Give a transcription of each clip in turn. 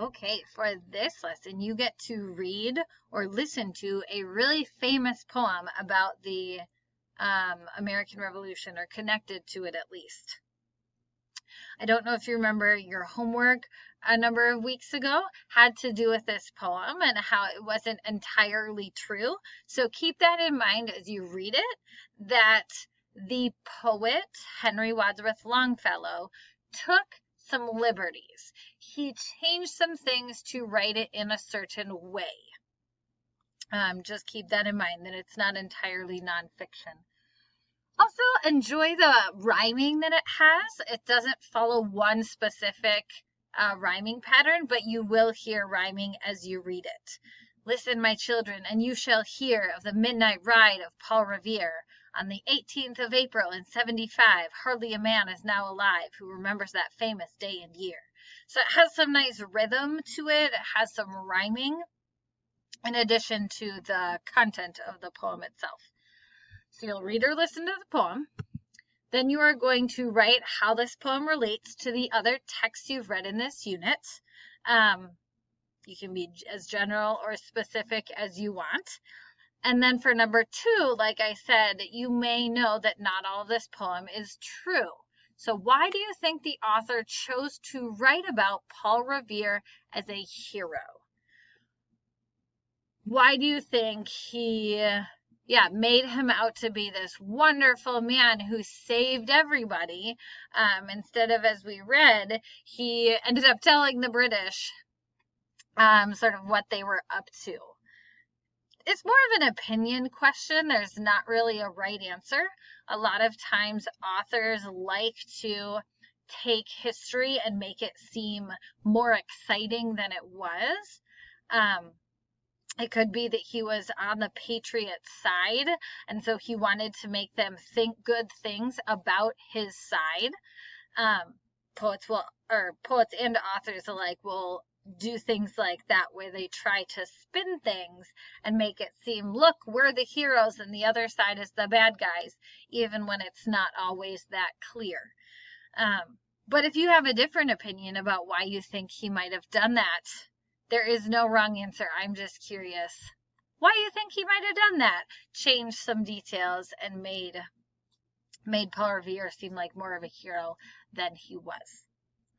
Okay, for this lesson, you get to read or listen to a really famous poem about the American Revolution, or connected to it at least. I don't know if you remember your homework a number of weeks ago had to do with this poem and how it wasn't entirely true. So keep that in mind as you read it, that the poet Henry Wadsworth Longfellow took some liberties. He changed some things to write it in a certain way. Just keep that in mind, that it's not entirely nonfiction. Also, enjoy the rhyming that it has. It doesn't follow one specific rhyming pattern, but you will hear rhyming as you read it. Listen, my children, and you shall hear of the midnight ride of Paul Revere. On the 18th of April in 75, hardly a man is now alive who remembers that famous day and year. So it has some nice rhythm to it. It has some rhyming in addition to the content of the poem itself. So you'll read or listen to the poem. Then you are going to write how this poem relates to the other texts you've read in this unit. You can be as general or specific as you want. And then for number 2, like I said, you may know that not all of this poem is true. So why do you think the author chose to write about Paul Revere as a hero? Why do you think he made him out to be this wonderful man who saved everybody, instead of, as we read, he ended up telling the British sort of what they were up to? It's more of an opinion question. There's not really a right answer. A lot of times authors like to take history and make it seem more exciting than it was. It could be that he was on the Patriot side, and so he wanted to make them think good things about his side. Poets and authors alike will do things like that, where they try to spin things and make it seem, look, we're the heroes and the other side is the bad guys, even when it's not always that clear. But if you have a different opinion about why you think he might have done that, there is no wrong answer. I'm just curious why you think he might have done that. Changed some details and made Paul Revere seem like more of a hero than he was.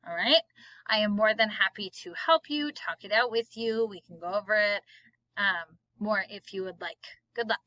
All right. I am more than happy to help you, talk it out with you. We can go over it more if you would like. Good luck.